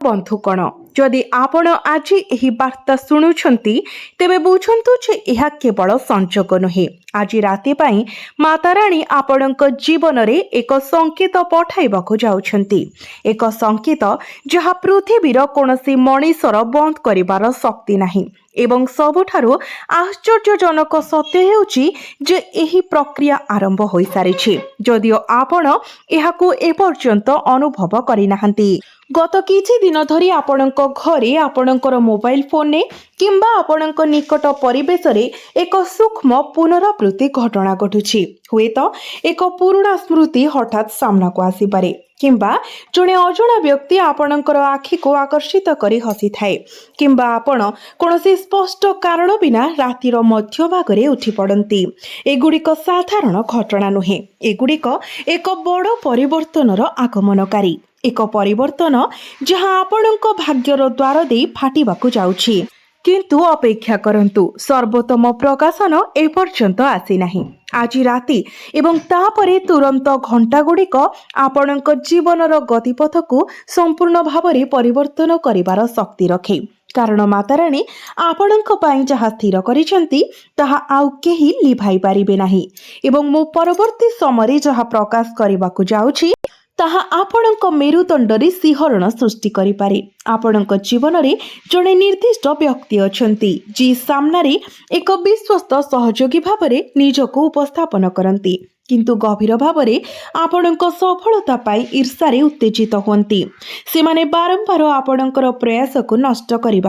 बंधुगण जदि आपण आज यही वार्ता शुणुंट तेबे बुझंतु जे यह केवल संजोग नुहे। आज राति पाई माताराणी आपण जीवन रे एक संकेत पठाइबाकु जाउछंती। एक संकेत जहा पृथ्वीर कोनोसी मनीषर बंद करिवार शक्ति नाही। एवं सबुठारु आश्चर्यजनक सत्य हेउची जे एही प्रक्रिया आरंभ होई सारिछि, जदिओ आपण एहाकु एपर्यंत अनुभव करिनाहांती। गत किछि दिन धरी आपणक घरे आपणकर मोबाइल फोन ने किंबा आपणक निकट परिवेश रे एक सूक्ष्म पुनरावृत्ति घटना घटुछि। हुएत एक पुराना स्मृति हठात सामना को आसी पारे किंबा जड़े अजणा व्यक्ति आपणकर आखि को आकर्षित करी हसी थाए किंबा आपण कोनोसी स्पष्ट कारण बिना रातिर मध्य भागरे उठी पड़ती। एगुड़िक साधारण घटना नुहे, एगुड़िक एक बड़ परिवर्तनर आगमनकारी, एक परिवर्तन जहां आपणक भाग्यर द्वार दे फाटिबाकु जाउछि। किंतु अपेक्षा करंतु, सर्वोत्तम प्रकाशन एपर्यंत आसी नाही। आज राति एवं तापरे तुरंत घंटा गुड़िक आपणक जीवनर गतिपथ को संपूर्ण भावरे परिवर्तन करिवार शक्ति रखे। कारण माताराणी आपणक पई जहा स्थिर करिसेंती ताहा आउ केही लिभाई पारिबे नाही। एवं मो परवर्ती समय जहा प्रकाश करिबाकु जाउछि ताहा आपणक मेरुदंडरे सिंहरण सृष्टि करि पारे। आपणक जीवन रे जड़े निर्दिष्ट व्यक्ति अछंती जी सामने एक विश्वस्त सहयोगी भावरे निजको उपस्थापन करंती, किंतु गभीर भावरे आपणक सफलता पाई ईर्ष्यारे उत्तेजित होती। सेमाने बारंबार आपणकर प्रयास को नष्ट करने,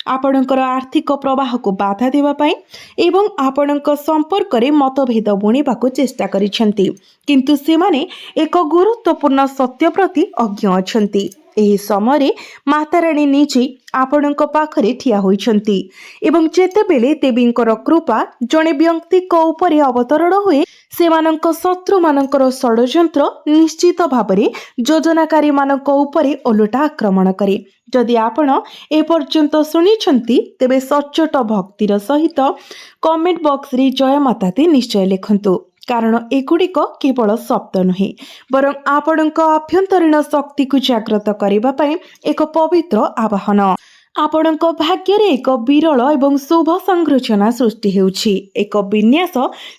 आपणकर आर्थिक प्रवाह को बाधा देवा पाई एवं आपणक संपर्क रे मतभेद बुणिबाकु चेष्टा करिसेंती, किंतु सेमाने एक गुरुत्वपूर्ण सत्य प्रति अज्ञ अछंती। एही समय माताराणी निजे आपणक पाखरे ठिया होइछंती एवं जेतेबेले देवींकर कृपा जणे व्यक्तिक उपरे अवतरण हुए सेमानंक शत्रु मानंकर षड्यंत्र निश्चित भावरे योजनाकारी मानंक उपरे ओलटा आक्रमण करे। जदि आपण एपर्यंत शुणिछंती तेबे सचोट भक्तिर सहित कमेंट बॉक्स रे जय माताते निश्चय लिखंतु, कारण एगुड़िक केवल शब्द नुहे बरं आपणक आभ्यंतरीण शक्ति को जागृत करिबा पई एक पवित्र आवाहन। आपणक भाग्य रे एक विरल एवं शुभ संरचना सृष्टि हेउछि, एक विन्यास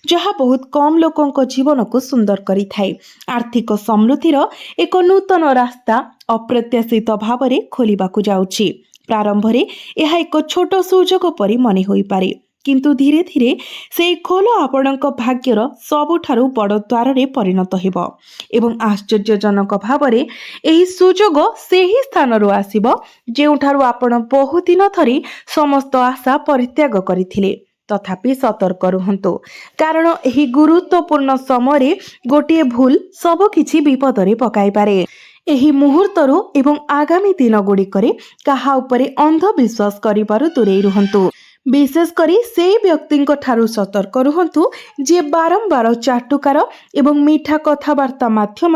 जहा बहुत कम लोकंक जीवन को सुंदर करि थाए। आर्थिक समृद्धिर एक नूतन रास्ता अप्रत्याशित भावरे खोलिबाकु जाउछि। प्रारंभ रे यह एक छोट सुजोग परि मने होई पारे, किंतु धीरे धीरे से खोल आपणक भाग्यर सबुठारु बड़ द्वार रे परिणत हेबो एवं आश्चर्यजनक भावरे एही सुजोग सेही स्थान रो आसीबो जेउठारु आपण बहु दिन धरी समस्त आशा परित्याग करिथिले। तथापि सतर्क रुहंतु, कारण एही गुरुत्वपूर्ण समय गोटे भूल सब किछि विपद रे पकाई पारे। एही मुहूर्तरु एवं आगामी दिन गुड़िकरे काहा उपरे अंधविश्वास करिबारु दूरेई रुहंतु। विशेष करी से व्यक्ति ठारू सतर्क रुहंतु जे बारंबार चाटुकार एवं मीठा कथबार्ता माध्यम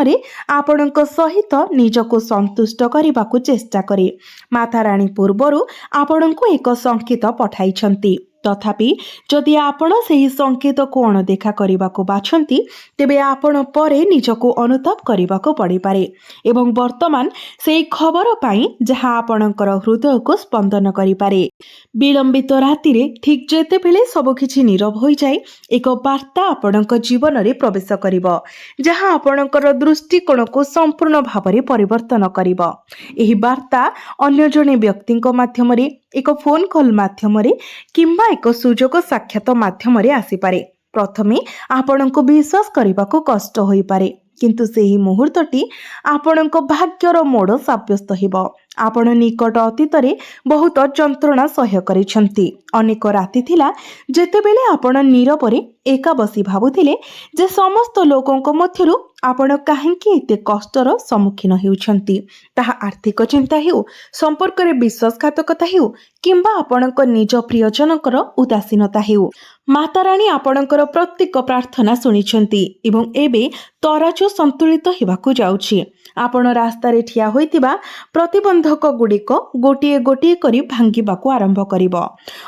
आपणक सहित निजको संतुष्ट करने चेष्टा करे। माताराणी पूर्वरु आपणको एक संकेत पठाइछंती, तथापि जदि आपण सेही संकेत को अणदेखा करने को बाछंती तेबे आपण परे निजको अनुताप करने को पड़ी पारे एवं वर्तमान सेही खबर पाई जहा आपणकर हृदय को स्पंदन करि पारे। विलंबित राति रे ठीक जेते बेले सब किछि नीरव होई जाय एक वार्ता आपणक जीवन रे प्रवेश करिवो जहा आपणकर दृष्टिकोण को संपूर्ण भावरे परिवर्तन करिवो। एही वार्ता अन्य जने व्यक्तिक माध्यम रे, एक फोन कॉल माध्यम रे किंबा एक सुजोग साक्षात माध्यम रे आसी पारे। प्रथमे आपणको विश्वास करबाको कष्ट होई पारे, किंतु सेही मुहूर्तटी आपणको भाग्यर मोड़ साब्यस्त हेबो। आपण निकट अतीत रे बहुत जंत्रणा सह्य करिसंती। अनेक राति थिला जेतेबेले आपण नीरवरे एका बसी भाबुथिले जे समस्त लोकंक मध्यरु आपण काहेकि एते कष्टर सम्मुखीन हेउछंती। ताहा आर्थिक चिंता हेउ, संपर्क रे विश्वासघातकता हेउ किंबा आपणक निज प्रियजनकर उदासीनता हेउ, माताराणी आपणकर प्रत्येक प्रार्थना सुनिछंती एवं एबे तराजु संतुलित हेबाकु जाउछि। आपण रास्तारे ठिया होइतिबा प्रतिबंधक गुड़िक गोटे गोटे करी भांगिबाकू आरंभ करिब।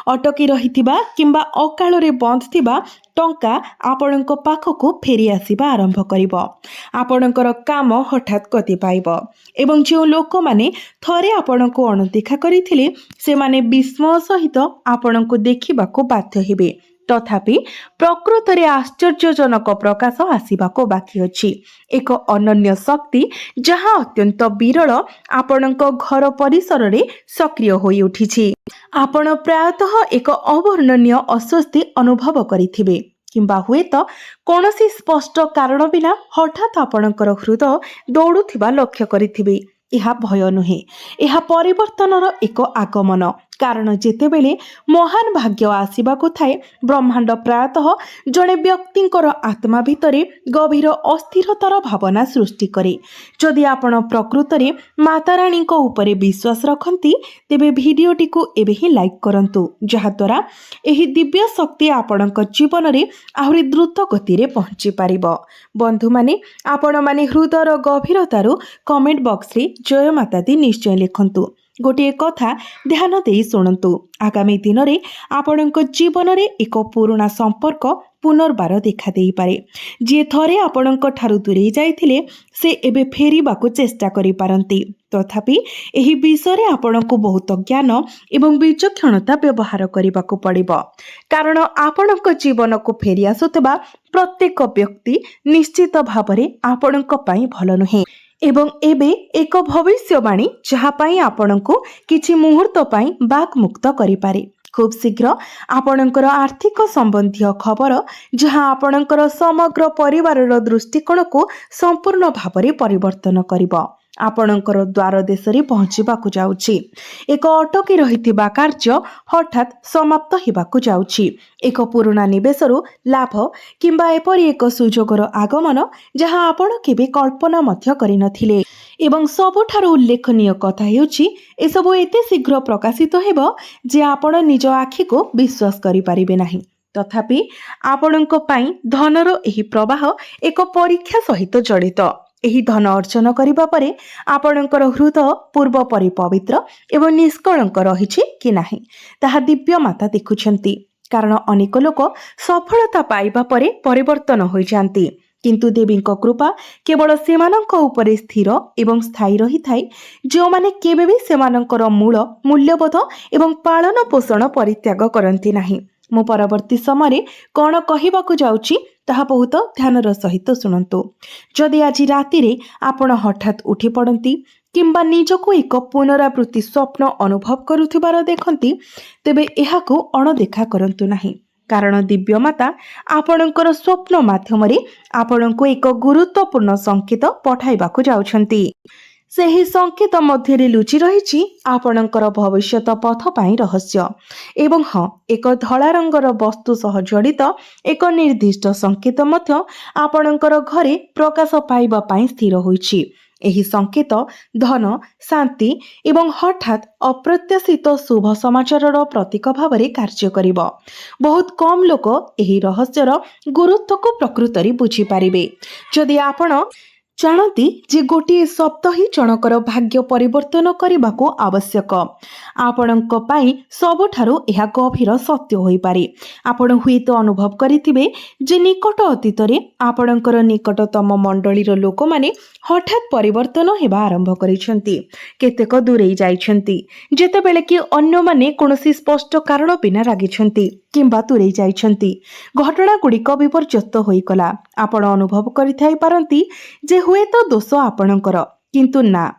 अटकी रहितिबा किंबा अकाଳରେ बंद थिबा टंका आपणक पाखकू फेरी आसिबा आरंभ करिब। आपणकर काम हठात गति पाइब एवं जो लोक माने थरे आपणकू अणदेखा करिथिले सेमाने विस्मय सहित आपणकू देखिबाकू बाध्य हेबे। तथापि प्रकृतरे आश्चर्यजनक प्रकाश आसिबाको बाकी अछि। एक अनन्य शक्ति जहाँ अत्यंत विरल आपणक घर परिसर रे सक्रिय होई उठिछि। आपण प्रायतः एक अवर्णनीय अस्वस्थी अनुभव करिथिबे किंबा हुए तो कौनसी स्पष्ट कारण बिना हठात आपणकर हृदय दौड़ुथिबा लक्ष्य करिथिबे। यह भय नुहे, यह परिवर्तनर एक आगमन। कारण जेतेबेले महान भाग्य आसिबाकू थाए ब्रह्मांड प्रायतः जड़े व्यक्तिंकर आत्मा भितरे गभीर अस्थिरतार भावना सृष्टि करे। जदि आपण प्रकृतरे माताराणी को उपरे विश्वास रखती तेबे भिडियोटी को एबे ही लाइक करंतु, जहा द्वारा एही दिव्य शक्ति आपणक जीवन रे आहुरी द्रुत गति रे पहुंची पारिबो। बंधु माने आपण माने हृदयर गभीरतारू कमेंट बॉक्स रे जय माता दी निश्चय लिखंतु। गोटे कथा ध्यान दे शुणु। आगामी दिन में आपण जीवन में एक पुराना संपर्क पुनर्बार देखा दे पारे। जी थरे आपण दूरे जाइथिले से एबे फेरिबाकू चेष्टा करि पारंती। तथापि एही विषय आपण को बहुत ज्ञान एवं विचक्षणता व्यवहार करबाकू पड़िबो। कारण आपण जीवन को फेरी आसुतबा प्रत्येक व्यक्ति निश्चित भावरे आपण पई भल नुहे एवं एबे एक भविष्यवाणी जहाँपाई आपणको किछि मुहूर्त पाई बाक मुक्त करिपारे। खूब शीघ्र आपणकर आर्थिक संबंधी खबर जहाँ आपणकर समग्र परिवारर दृष्टिकोण को संपूर्ण भावरे परिवर्तन करिबो। आपणकर द्वार देशरे पहुँचीबाकू जाउछि। एक अटकी रहितिबा कार्य हठात समाप्त हिबाकू जाउछि। एक पुराना निवेशरू लाभ किंबा एपरि एक सुजोगर आगमन जहाँ आपण केबे कल्पना मध्य करिनथिले। एवं सबुठारु उल्लेखनीय कथा हेउछि एसबु एते शीघ्र प्रकाशित हेबो जे आपण निज आखि को विश्वास करि पारिबे नाही। तथापि आपणक पई धनर एही प्रवाह एक परीक्षा सहित जड़ित। एही धन अर्जन करिबा परे आपणकर हृदय पूर्व परि पवित्र एवं निष्कलंक रहिछि कि नाही ताहा दिव्य माता देखुछंती। कारण अनेक लोक सफलता पाइबा परे परिवर्तन होई जांती, किंतु देवींक कृपा केवल सेमानंक उपरे स्थिर एवं स्थायी रही थाए जो माने केबे भी सेमानंकर मूल मूल्यबोध एवं पालन पोषण परित्याग करंती नाही। मु परवर्ती समय कौन कहबाकू जाउची ताहा बहुत ध्यानर सहित शुणु। जदि आज राति रे आपण हठात उठी पड़ती किंबा निजको एक पुनरावृत्ति स्वप्न अनुभव करुथिबार देखंती तेबे एहाकू अणदेखा करंतु नाही। कारण दिव्य माता आपणकर स्वप्न माध्यम आपणको एक गुरुत्वपूर्ण संकेत पठाइबाकू जाउछंती। ସେହି संकेत मध्य लुचि रही आपणकर भविष्यत पथ पाई रहस्य एवं हाँ एक धला रंगर वस्तु सह जड़ित एक निर्दिष्ट संकेत मध्य आपणकर घरे प्रकाश पाइबा पाई स्थिर होइछि। एही संकेत धन शांति एवं हठात अप्रत्याशित शुभ समाचार प्रतीक भाव में कार्य करिब। बहुत कम लोक एही रहस्यर गुरुत्व को प्रकृतरी बुझी पारिबे। जदि आपण जानती जे गोटे शब्द ही जनकर भाग्य परिवर्तन करने को आवश्यक आपणक पाई सबुठारु यह गभीर सत्य होई पारे। आपण हुए तो अनुभव करिथिबे जे निकट अतीत रे आपणकर निकटतम मंडलीर लोक माने हठात परिवर्तन हेबा आरंभ करिसंती, केतेक दूरेई जाइछंती जेतेबेले कि अन्य माने कोनोसी स्पष्ट कारण बिना रागिछंती किंबा दूरेई जाइछंती। घटना गुड़िक विपर्यस्त होइकला। आपण अनुभव करिथाइ पारंती जे हुए तो दोष आपणकर, किंतु ना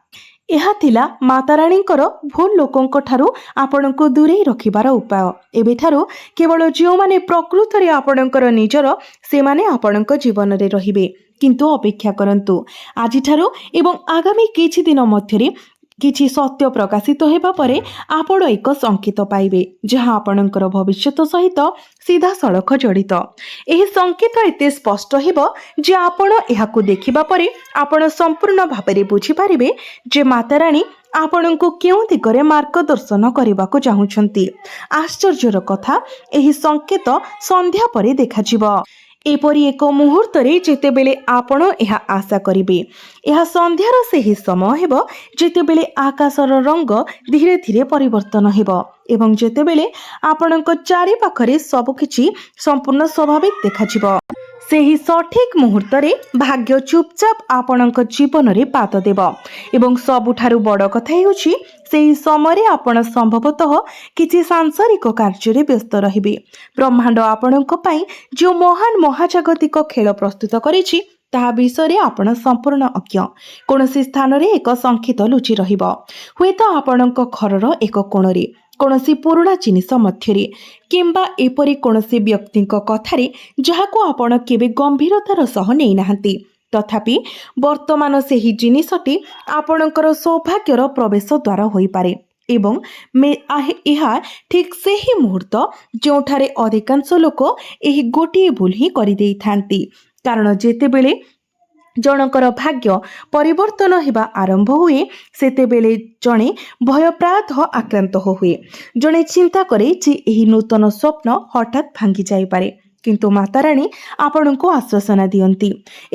यह थिला माताराणींकर भूल लोकंक ठारू आपणको दूरेई रखिबार उपाय। एबे ठारू केवल जो माने प्रकृतरे आपणकर निजर से माने आपणक जीवन रे रहिबे। किंतु अपेक्षा करंतु आजि ठारू एवं आगामी किछि दिन मध्यरे किछि सत्य प्रकाशित हेबा परे आपण एक संकेत पाइबे जहाँ आपणकर भविष्यत सहित सीधा सड़क जड़ित। एही संकेत एते स्पष्ट हेबो जे आपण एहाकू देखिबा परे आपण संपूर्ण भाबरे बुझी पारिबे जे माताराणी आपणको केउ दिगरे मार्गदर्शन करबाकू चाहुछंती। आश्चर्यर कथा एही संकेत संध्या परे देखाजिबो। एपरी एक मुहूर्तरे जेतेबेले आपण एहा आशा करिवे एहा संध्यार सेही समय हेबो जेतेबेले आकाशर रंग धीरे धीरे परिवर्तन हेबो एवं जेतेबेले आपणक चारि पाखरे सबकिछि संपूर्ण स्वाभाविक देखाजिबो। ସେହି ସଠିକ୍ ମୁହୂର୍ତ୍ତରେ ଭାଗ୍ୟ ଚୁପଚାପ ଆପଣଙ୍କ ଜୀବନରେ ପାଦ ଦେବ ଏବଂ ସବୁଠାରୁ ବଡ଼ କଥା ହେଉଛି ସେହି ସମୟରେ ଆପଣ ସମ୍ଭବତଃ କିଛି ସାଂସାରିକ କାର୍ଯ୍ୟରେ ବ୍ୟସ୍ତ ରହିବେ। ବ୍ରହ୍ମାଣ୍ଡ ଆପଣଙ୍କ ପାଇଁ ଯେଉଁ ମହାନ ମହାଜାଗତିକ ଖେଳ ପ୍ରସ୍ତୁତ କରିଛି ତାହା ବିଷୟରେ ଆପଣ ସମ୍ପୂର୍ଣ୍ଣ ଅଜ୍ଞ। କୌଣସି ସ୍ଥାନରେ ଏକ ସଂକେତ ଲୁଚି ରହିବ, ହୁଏତ ଆପଣଙ୍କ ଘରର ଏକ କୋଣରେ, କୌଣସି ପୁରୁଣା ଜିନିଷ ମଧ୍ୟରେ କିମ୍ବା ଏପରି କୌଣସି ବ୍ୟକ୍ତିଙ୍କ କଥାରେ ଯାହାକୁ ଆପଣ କେବେ ଗମ୍ଭୀରତାର ସହ ନେଇନାହାନ୍ତି। ତଥାପି ବର୍ତ୍ତମାନ ସେହି ଜିନିଷଟି ଆପଣଙ୍କର ସୌଭାଗ୍ୟର ପ୍ରବେଶ ଦ୍ୱାର ହୋଇପାରେ ଏବଂ ଏହା ଠିକ୍ ସେହି ମୁହୂର୍ତ୍ତ ଯେଉଁଠାରେ ଅଧିକାଂଶ ଲୋକ ଏହି ଗୋଟିଏ ଭୁଲ ହିଁ କରିଦେଇଥାନ୍ତି। କାରଣ ଯେତେବେଳେ ଜଣଙ୍କର ଭାଗ୍ୟ ପରିବର୍ତ୍ତନ ହେବା ଆରମ୍ଭ ହୁଏ ସେତେବେଳେ ଜଣେ ଭୟପ୍ରାୟତଃ ଆକ୍ରାନ୍ତ ହୁଏ। ଜଣେ ଚିନ୍ତା କରେ ଯେ ଏହି ନୂତନ ସ୍ୱପ୍ନ ହଠାତ୍ ଭାଙ୍ଗି ଯାଇପାରେ, କିନ୍ତୁ ମାତାରାଣୀ ଆପଣଙ୍କୁ ଆଶ୍ୱାସନା ଦିଅନ୍ତି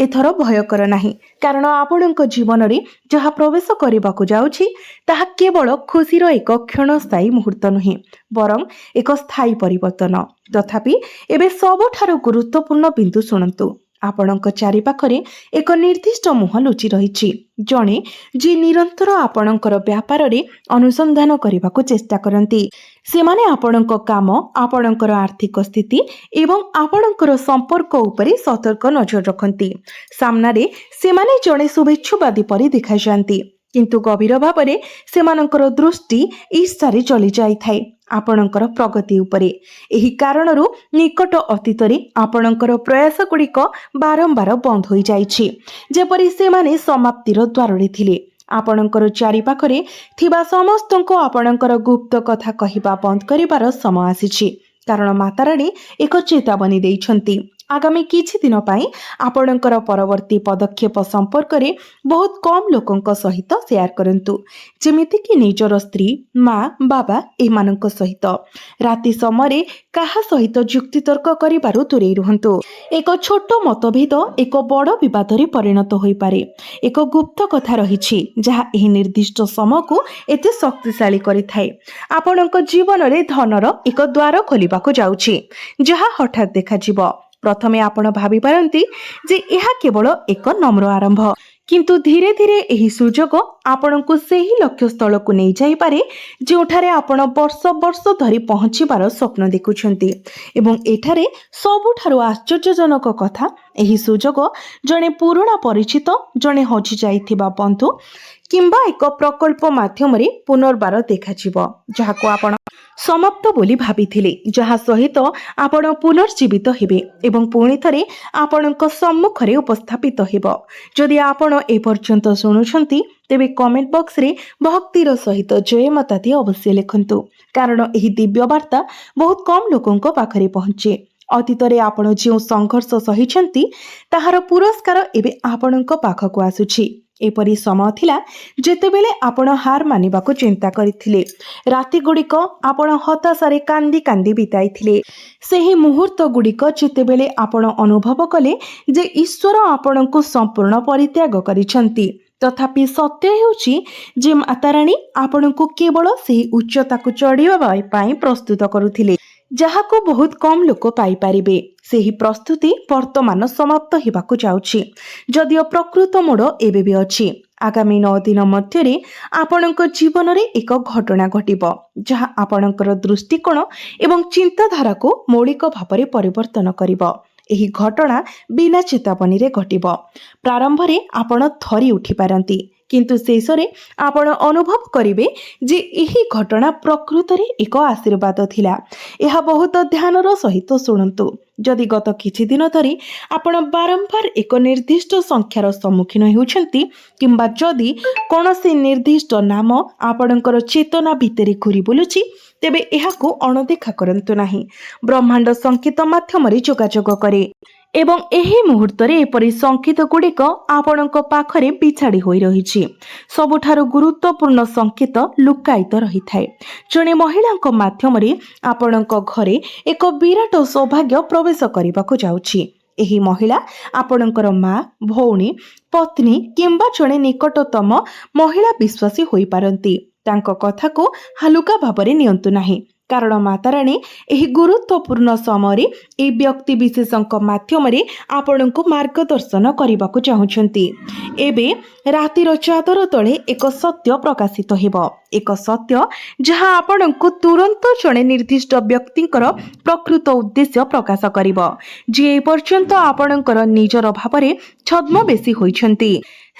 ଏଥର ଭୟ କର ନାହିଁ, କାରଣ ଆପଣଙ୍କ ଜୀବନରେ ଯାହା ପ୍ରବେଶ କରିବାକୁ ଯାଉଛି ତାହା କେବଳ ଖୁସିର ଏକ କ୍ଷଣସ୍ଥାୟୀ ମୁହୂର୍ତ୍ତ ନୁହେଁ, ବରଂ ଏକ ସ୍ଥାୟୀ ପରିବର୍ତ୍ତନ। ତଥାପି ଏବେ ସବୁଠାରୁ ଗୁରୁତ୍ୱପୂର୍ଣ୍ଣ ବିନ୍ଦୁ ଶୁଣନ୍ତୁ। ଆପଣଙ୍କ ଚାରିପାଖରେ ଏକ ନିର୍ଦ୍ଦିଷ୍ଟ ମୁହଁ ଲୁଚି ରହିଛି, ଜଣେ ଯିଏ ନିରନ୍ତର ଆପଣଙ୍କର ବ୍ୟାପାରରେ ଅନୁସନ୍ଧାନ କରିବାକୁ ଚେଷ୍ଟା କରନ୍ତି। ସେମାନେ ଆପଣଙ୍କ କାମ, ଆପଣଙ୍କର ଆର୍ଥିକ ସ୍ଥିତି ଏବଂ ଆପଣଙ୍କର ସମ୍ପର୍କ ଉପରେ ସତର୍କ ନଜର ରଖନ୍ତି। ସାମ୍ନାରେ ସେମାନେ ଜଣେ ଶୁଭେଚ୍ଛୁବାଦୀ ପରି ଦେଖାଯାଆନ୍ତି, କିନ୍ତୁ ଗଭୀର ଭାବରେ ସେମାନଙ୍କର ଦୃଷ୍ଟି ଈର୍ଷାରେ ଚଳି ଯାଇଥାଏ ଆପଣଙ୍କର ପ୍ରଗତି ଉପରେ। ଏହି କାରଣରୁ ନିକଟ ଅତୀତରେ ଆପଣଙ୍କର ପ୍ରୟାସ ଗୁଡ଼ିକ ବାରମ୍ବାର ବନ୍ଦ ହୋଇଯାଇଛି, ଯେପରି ସେମାନେ ସମାପ୍ତିର ଦ୍ୱାରରେ ଥିଲେ। ଆପଣଙ୍କର ଚାରିପାଖରେ ଥିବା ସମସ୍ତଙ୍କୁ ଆପଣଙ୍କର ଗୁପ୍ତ କଥା କହିବା ବନ୍ଦ କରିବାର ସମୟ ଆସିଛି, କାରଣ ମାତାରାଣୀ ଏକ ଚେତାବନୀ ଦେଇଛନ୍ତି। ଆଗାମୀ କିଛି ଦିନ ପାଇଁ ଆପଣଙ୍କର ପରବର୍ତ୍ତୀ ପଦକ୍ଷେପ ସମ୍ପର୍କରେ ବହୁତ କମ୍ ଲୋକଙ୍କ ସହିତ ସେୟାର କରନ୍ତୁ, ଯେମିତିକି ନିଜର ସ୍ତ୍ରୀ, ମା, ବାବା ଏମାନଙ୍କ ସହିତ। ରାତି ସମୟରେ କାହା ସହିତ ଯୁକ୍ତିତର୍କ କରିବାରୁ ଦୂରେଇ ରୁହନ୍ତୁ। ଏକ ଛୋଟ ମତଭେଦ ଏକ ବଡ଼ ବିବାଦରେ ପରିଣତ ହୋଇପାରେ। ଏକ ଗୁପ୍ତ କଥା ରହିଛି ଯାହା ଏହି ନିର୍ଦ୍ଦିଷ୍ଟ ସମୟକୁ ଏତେ ଶକ୍ତିଶାଳୀ କରିଥାଏ। ଆପଣଙ୍କ ଜୀବନରେ ଧନର ଏକ ଦ୍ୱାର ଖୋଲିବାକୁ ଯାଉଛି, ଯାହା ହଠାତ୍ ଦେଖାଯିବ। ପ୍ରଥମେ ଆପଣ ଭାବିପାରନ୍ତି ଯେ ଏହା କେବଳ ଏକ ନମ୍ର ଆରମ୍ଭ, କିନ୍ତୁ ଧୀରେ ଧୀରେ ଏହି ସୁଯୋଗ ଆପଣଙ୍କୁ ସେହି ଲକ୍ଷ୍ୟସ୍ଥଳକୁ ନେଇଯାଇପାରେ ଯେଉଁଠାରେ ଆପଣ ବର୍ଷ ବର୍ଷ ଧରି ପହଞ୍ଚିବାର ସ୍ୱପ୍ନ ଦେଖୁଛନ୍ତି। ଏବଂ ଏଠାରେ ସବୁଠାରୁ ଆଶ୍ଚର୍ଯ୍ୟଜନକ କଥା, ଏହି ସୁଯୋଗ ଜଣେ ପୁରୁଣା ପରିଚିତ, ଜଣେ ହଜିଯାଇଥିବା ବନ୍ଧୁ କିମ୍ବା ଏକ ପ୍ରକଳ୍ପ ମାଧ୍ୟମରେ ପୁନର୍ବାର ଦେଖାଯିବ, ଯାହାକୁ ଆପଣ ସମାପ୍ତ ବୋଲି ଭାବିଥିଲେ, ଯାହା ସହିତ ଆପଣ ପୁନର୍ଜୀବିତ ହେବେ ଏବଂ ପୁଣି ଥରେ ଆପଣଙ୍କ ସମ୍ମୁଖରେ ଉପସ୍ଥାପିତ ହେବ। ଯଦି ଆପଣ ଏପର୍ଯ୍ୟନ୍ତ ଶୁଣୁଛନ୍ତି ତେବେ କମେଣ୍ଟ ବକ୍ସରେ ଭକ୍ତିର ସହିତ ଜୟ ମାତା ଦି ଅବଶ୍ୟ ଲେଖନ୍ତୁ, କାରଣ ଏହି ଦିବ୍ୟ ବାର୍ତ୍ତା ବହୁତ କମ୍ ଲୋକଙ୍କ ପାଖରେ ପହଞ୍ଚେ। ଅତୀତରେ ଆପଣ ଯେଉଁ ସଂଘର୍ଷ ସହିଛନ୍ତି ତାହାର ପୁରସ୍କାର ଏବେ ଆପଣଙ୍କ ପାଖକୁ ଆସୁଛି। ଏପରି ସମୟ ଥିଲା ଯେତେବେଳେ ଆପଣ ହାର ମାନିବାକୁ ଚିନ୍ତା କରିଥିଲେ, ରାତିଗୁଡ଼ିକ ଆପଣ ହତାଶାରେ କାନ୍ଦି କାନ୍ଦି ବିତାଇଥିଲେ। ସେହି ମୁହୂର୍ତ୍ତ ଗୁଡ଼ିକ ଯେତେବେଳେ ଆପଣ ଅନୁଭବ କଲେ ଯେ ଈଶ୍ୱର ଆପଣଙ୍କୁ ସମ୍ପୂର୍ଣ୍ଣ ପରିତ୍ୟାଗ କରିଛନ୍ତି। ତଥାପି ସତ୍ୟ ହେଉଛି ଯେ ମାତାରାଣୀ ଆପଣଙ୍କୁ କେବଳ ସେହି ଉଚ୍ଚତାକୁ ଚଢ଼ିବା ପାଇଁ ପ୍ରସ୍ତୁତ କରୁଥିଲେ, ଯାହାକୁ ବହୁତ କମ୍ ଲୋକ ପାଇପାରିବେ। ସେହି ପ୍ରସ୍ତୁତି ବର୍ତ୍ତମାନ ସମାପ୍ତ ହେବାକୁ ଯାଉଛି, ଯଦିଓ ପ୍ରକୃତ ମୋଡ଼ ଏବେ ବି ଅଛି। ଆଗାମୀ 9 ଦିନ ମଧ୍ୟରେ ଆପଣଙ୍କ ଜୀବନରେ ଏକ ଘଟଣା ଘଟିବ ଯାହା ଆପଣଙ୍କର ଦୃଷ୍ଟିକୋଣ ଏବଂ ଚିନ୍ତାଧାରାକୁ ମୌଳିକ ଭାବରେ ପରିବର୍ତ୍ତନ କରିବ। ଏହି ଘଟଣା ବିନା ଚେତାବନୀରେ ଘଟିବ। ପ୍ରାରମ୍ଭରେ ଆପଣ ଥରି ଉଠିପାରନ୍ତି, କିନ୍ତୁ ଶେଷରେ ଆପଣ ଅନୁଭବ କରିବେ ଯେ ଏହି ଘଟଣା ପ୍ରକୃତରେ ଏକ ଆଶୀର୍ବାଦ ଥିଲା। ଏହା ବହୁତ ଧ୍ୟାନର ସହିତ ଶୁଣନ୍ତୁ। ଯଦି ଗତ କିଛି ଦିନ ଧରି ଆପଣ ବାରମ୍ବାର ଏକ ନିର୍ଦ୍ଦିଷ୍ଟ ସଂଖ୍ୟାର ସମ୍ମୁଖୀନ ହେଉଛନ୍ତି କିମ୍ବା ଯଦି କୌଣସି ନିର୍ଦ୍ଦିଷ୍ଟ ନାମ ଆପଣଙ୍କର ଚେତନା ଭିତରେ ଘୁରି ବୁଲୁଛି, ତେବେ ଏହାକୁ ଅଣଦେଖା କରନ୍ତୁ ନାହିଁ। ବ୍ରହ୍ମାଣ୍ଡ ସଂକେତ ମାଧ୍ୟମରେ ଯୋଗାଯୋଗ କରେ ଏବଂ ଏହି ମୁହୂର୍ତ୍ତରେ ଏପରି ସଂକେତ ଗୁଡ଼ିକ ଆପଣଙ୍କ ପାଖରେ ବିଛାଡ଼ି ହୋଇ ରହିଛି। ସବୁଠାରୁ ଗୁରୁତ୍ୱପୂର୍ଣ୍ଣ ସଂକେତ ଲୁକାୟିତ ରହିଥାଏ। ଜଣେ ମହିଳାଙ୍କ ମାଧ୍ୟମରେ ଆପଣଙ୍କ ଘରେ ଏକ ବିରାଟ ସୌଭାଗ୍ୟ ପ୍ରବେଶ କରିବାକୁ ଯାଉଛି। ଏହି ମହିଳା ଆପଣଙ୍କର ମା, ଭଉଣୀ, ପତ୍ନୀ କିମ୍ବା ଜଣେ ନିକଟତମ ମହିଳା ବିଶ୍ୱାସୀ ହୋଇପାରନ୍ତି। ତାଙ୍କ କଥାକୁ ହାଲୁକା ଭାବରେ ନିଅନ୍ତୁ ନାହିଁ, କାରଣ ମାତାରାଣୀ ଏହି ଗୁରୁତ୍ୱପୂର୍ଣ୍ଣ ସମୟରେ ଏହି ବ୍ୟକ୍ତି ବିଶେଷଙ୍କ ମାଧ୍ୟମରେ ଆପଣଙ୍କୁ ମାର୍ଗଦର୍ଶନ କରିବାକୁ ଚାହୁଁଛନ୍ତି। ଏବେ ରାତିର ଚାଦର ତଳେ ଏକ ସତ୍ୟ ପ୍ରକାଶିତ ହେବ, ଏକ ସତ୍ୟ ଯାହା ଆପଣଙ୍କୁ ତୁରନ୍ତ ଜଣେ ନିର୍ଦ୍ଦିଷ୍ଟ ବ୍ୟକ୍ତିଙ୍କର ପ୍ରକୃତ ଉଦ୍ଦେଶ୍ୟ ପ୍ରକାଶ କରିବ, ଯିଏ ଏପର୍ଯ୍ୟନ୍ତ ଆପଣଙ୍କର ନିଜର ଭାବରେ ଛଦ୍ମବେଶୀ ହୋଇଛନ୍ତି।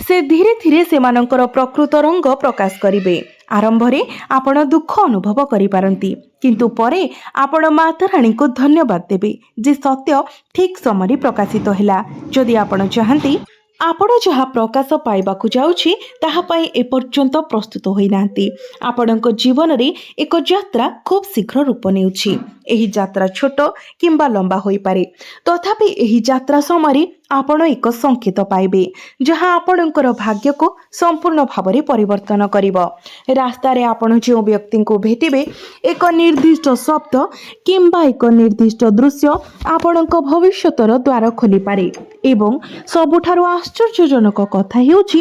ସେ ଧୀରେ ଧୀରେ ସେମାନଙ୍କର ପ୍ରକୃତ ରଙ୍ଗ ପ୍ରକାଶ କରିବେ। ଆରମ୍ଭରେ ଆପଣ ଦୁଃଖ ଅନୁଭବ କରିପାରନ୍ତି, କିନ୍ତୁ ପରେ ଆପଣ ମାତାରାଣୀଙ୍କୁ ଧନ୍ୟବାଦ ଦେବେ ଯେ ସତ୍ୟ ଠିକ୍ ସମୟରେ ପ୍ରକାଶିତ ହେଲା। ଯଦି ଆପଣ ଚାହାନ୍ତି ଆପଣ ଯାହା ପ୍ରକାଶ ପାଇବାକୁ ଯାଉଛି ତାହା ପାଇଁ ଏପର୍ଯ୍ୟନ୍ତ ପ୍ରସ୍ତୁତ ହୋଇନାହାନ୍ତି, ଆପଣଙ୍କ ଜୀବନରେ ଏକ ଯାତ୍ରା ଖୁବ୍ ଶୀଘ୍ର ରୂପ ନେଉଛି। ଏହି ଯାତ୍ରା ଛୋଟ କିମ୍ବା ଲମ୍ବା ହୋଇପାରେ, ତଥାପି ଏହି ଯାତ୍ରା ସମୟରେ ଆପଣ ଏକ ସଂକେତ ପାଇବେ ଯାହା ଆପଣଙ୍କର ଭାଗ୍ୟକୁ ସମ୍ପୂର୍ଣ୍ଣ ଭାବରେ ପରିବର୍ତ୍ତନ କରିବ। ରାସ୍ତାରେ ଆପଣ ଯେଉଁ ବ୍ୟକ୍ତିଙ୍କୁ ଭେଟିବେ, ଏକ ନିର୍ଦ୍ଦିଷ୍ଟ ଶବ୍ଦ କିମ୍ବା ଏକ ନିର୍ଦ୍ଦିଷ୍ଟ ଦୃଶ୍ୟ ଆପଣଙ୍କ ଭବିଷ୍ୟତର ଦ୍ୱାର ଖୋଲିପାରେ। ଏବଂ ସବୁଠାରୁ ଆଶ୍ଚର୍ଯ୍ୟଜନକ କଥା ହେଉଛି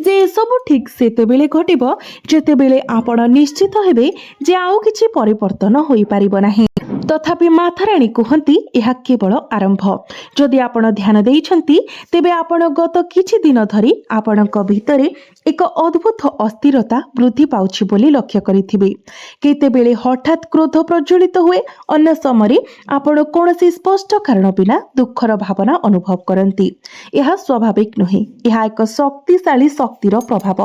ଯେ ଏସବୁ ଠିକ୍ ସେତେବେଳେ ଘଟିବ ଯେତେବେଳେ ଆପଣ ନିଶ୍ଚିତ ହେବେ ଯେ ଆଉ କିଛି ପରିବର୍ତ୍ତନ ହୋଇପାରିବ ନାହିଁ। ତଥାପି ମାତାରାଣୀ କୁହନ୍ତି ଏହା କେବଳ ଆରମ୍ଭ। ଯଦି ଆପଣ ଧ୍ୟାନ ଦେଇଛନ୍ତି, ତେବେ ଆପଣ ଗତ କିଛି ଦିନ ଧରି ଆପଣଙ୍କ ଭିତରେ ଏକ ଅଦ୍ଭୁତ ଅସ୍ଥିରତା ବୃଦ୍ଧି ପାଉଛି ବୋଲି ଲକ୍ଷ୍ୟ କରିଥିବେ। କେତେବେଳେ ହଠାତ୍ କ୍ରୋଧ ପ୍ରଜ୍ୱଳିତ ହୁଏ, ଅନ୍ୟ ସମୟରେ ଆପଣ କୌଣସି ସ୍ପଷ୍ଟ କାରଣ ବିନା ଦୁଃଖର ଭାବନା ଅନୁଭବ କରନ୍ତି। ଏହା ସ୍ୱାଭାବିକ ନୁହେଁ, ଏହା ଏକ ଶକ୍ତିଶାଳୀ ଶକ୍ତିର ପ୍ରଭାବ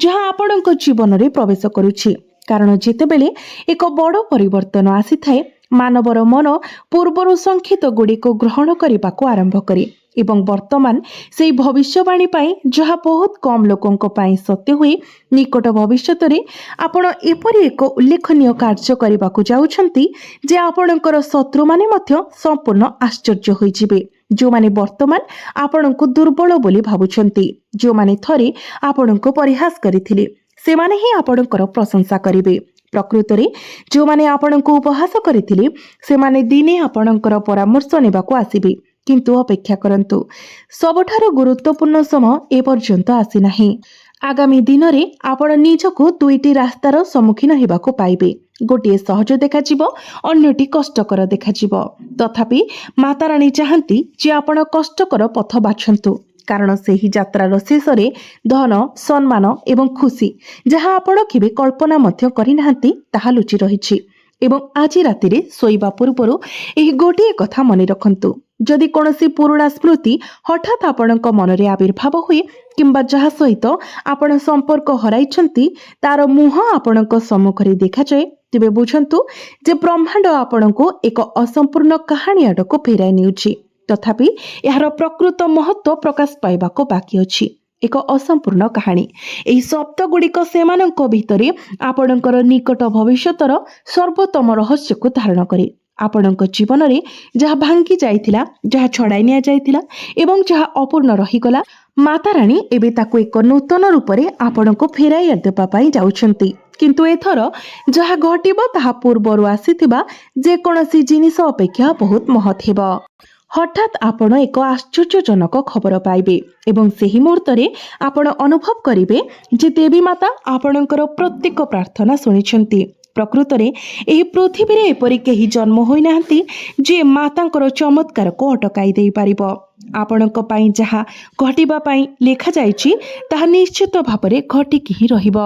ଯାହା ଆପଣଙ୍କ ଜୀବନରେ ପ୍ରବେଶ କରୁଛି। କାରଣ ଯେତେବେଳେ ଏକ ବଡ଼ ପରିବର୍ତ୍ତନ ଆସିଥାଏ, ମାନବର ମନ ପୂର୍ବରୁ ସଂକେତ ଗୁଡ଼ିକୁ ଗ୍ରହଣ କରିବାକୁ ଆରମ୍ଭ କରେ ଏବଂ ବର୍ତ୍ତମାନ ସେହି ଭବିଷ୍ୟବାଣୀ ପାଇଁ ଯାହା ବହୁତ କମ୍ ଲୋକଙ୍କ ପାଇଁ ସତ୍ୟ ହୁଏ, ନିକଟ ଭବିଷ୍ୟତରେ ଆପଣ ଏପରି ଏକ ଉଲ୍ଲେଖନୀୟ କାର୍ଯ୍ୟ କରିବାକୁ ଯାଉଛନ୍ତି ଯେ ଆପଣଙ୍କର ଶତ୍ରୁମାନେ ମଧ୍ୟ ସମ୍ପୂର୍ଣ୍ଣ ଆଶ୍ଚର୍ଯ୍ୟ ହୋଇଯିବେ। ଯେଉଁମାନେ ବର୍ତ୍ତମାନ ଆପଣଙ୍କୁ ଦୁର୍ବଳ ବୋଲି ଭାବୁଛନ୍ତି, ଯେଉଁମାନେ ଥରେ ଆପଣଙ୍କୁ ପରିହାସ କରିଥିଲେ, ସେମାନେ ହିଁ ଆପଣଙ୍କର ପ୍ରଶଂସା କରିବେ। ପ୍ରକୃତରେ ଯେଉଁମାନେ ଆପଣଙ୍କୁ ଉପହାସ କରିଥିଲେ, ସେମାନେ ଦିନେ ଆପଣଙ୍କର ପରାମର୍ଶ ନେବାକୁ ଆସିବେ। କିନ୍ତୁ ଅପେକ୍ଷା କରନ୍ତୁ, ସବୁଠାରୁ ଗୁରୁତ୍ୱପୂର୍ଣ୍ଣ ସମୟ ଏପର୍ଯ୍ୟନ୍ତ ଆସିନାହିଁ। ଆଗାମୀ ଦିନରେ ଆପଣ ନିଜକୁ ଦୁଇଟି ରାସ୍ତାର ସମ୍ମୁଖୀନ ହେବାକୁ ପାଇବେ। ଗୋଟିଏ ସହଜ ଦେଖାଯିବ, ଅନ୍ୟଟି କଷ୍ଟକର ଦେଖାଯିବ। ତଥାପି ମାତାରାଣୀ ଚାହାନ୍ତି ଯେ ଆପଣ କଷ୍ଟକର ପଥ ବାଛନ୍ତୁ, କାରଣ ସେହି ଯାତ୍ରାର ଶେଷରେ ଧନ, ସମ୍ମାନ ଏବଂ ଖୁସି ଯାହା ଆପଣ କେବେ କଳ୍ପନା ମଧ୍ୟ କରିନାହାନ୍ତି ତାହା ଲୁଚି ରହିଛି। ଏବଂ ଆଜି ରାତିରେ ଶୋଇବା ପୂର୍ବରୁ ଏହି ଗୋଟିଏ କଥା ମନେ ରଖନ୍ତୁ, ଯଦି କୌଣସି ପୁରୁଣା ସ୍ମୃତି ହଠାତ୍ ଆପଣଙ୍କ ମନରେ ଆବିର୍ଭାବ ହୁଏ କିମ୍ବା ଯାହା ସହିତ ଆପଣ ସମ୍ପର୍କ ହରାଇଛନ୍ତି ତାର ମୁହଁ ଆପଣଙ୍କ ସମ୍ମୁଖରେ ଦେଖାଯାଏ, ତେବେ ବୁଝନ୍ତୁ ଯେ ବ୍ରହ୍ମାଣ୍ଡ ଆପଣଙ୍କୁ ଏକ ଅସମ୍ପୂର୍ଣ୍ଣ କାହାଣୀ ଆଡ଼କୁ ଫେରାଇ ନେଉଛି। ତଥାପି ଏହାର ପ୍ରକୃତ ମହତ୍ତ୍ୱ ପ୍ରକାଶ ପାଇବାକୁ ବାକି ଅଛି। ଏକ ଅସମ୍ପୂର୍ଣ୍ଣ କାହାଣୀ। ଏହି ଶବ୍ଦ ଗୁଡ଼ିକ ସେମାନଙ୍କ ଭିତରେ ଆପଣଙ୍କର ନିକଟ ଭବିଷ୍ୟତର ସର୍ବୋତ୍ତମ ରହସ୍ୟକୁ ଧାରଣ କରେ। ଆପଣଙ୍କ ଜୀବନରେ ଯାହା ଭାଙ୍ଗି ଯାଇଥିଲା, ଯାହା ଛଡ଼ାଇ ନିଆଯାଇଥିଲା ଏବଂ ଯାହା ଅପୂର୍ଣ୍ଣ ରହିଗଲା, ମାତାରାଣୀ ଏବେ ତାକୁ ଏକ ନୂତନ ରୂପରେ ଆପଣଙ୍କୁ ଫେରାଇ ଦେବା ପାଇଁ ଯାଉଛନ୍ତି। କିନ୍ତୁ ଏଥର ଯାହା ଘଟିବ ତାହା ପୂର୍ବରୁ ଆସିଥିବା ଯେକୌଣସି ଜିନିଷ ଅପେକ୍ଷା ବହୁତ ମହତ୍ ହେବ। ହଠାତ୍ ଆପଣ ଏକ ଆଶ୍ଚର୍ଯ୍ୟଜନକ ଖବର ପାଇବେ ଏବଂ ସେହି ମୁହୂର୍ତ୍ତରେ ଆପଣ ଅନୁଭବ କରିବେ ଯେ ଦେବୀ ମାତା ଆପଣଙ୍କର ପ୍ରତ୍ୟେକ ପ୍ରାର୍ଥନା ଶୁଣିଛନ୍ତି। ପ୍ରକୃତରେ ଏହି ପୃଥିବୀରେ ଏପରି କେହି ଜନ୍ମ ହୋଇନାହାନ୍ତି ଯିଏ ମାତାଙ୍କର ଚମତ୍କାରକୁ ଅଟକାଇ ଦେଇପାରିବ। ଆପଣଙ୍କ ପାଇଁ ଯାହା ଘଟିବା ପାଇଁ ଲେଖାଯାଇଛି ତାହା ନିଶ୍ଚିତ ଭାବରେ ଘଟିକି ହିଁ ରହିବ।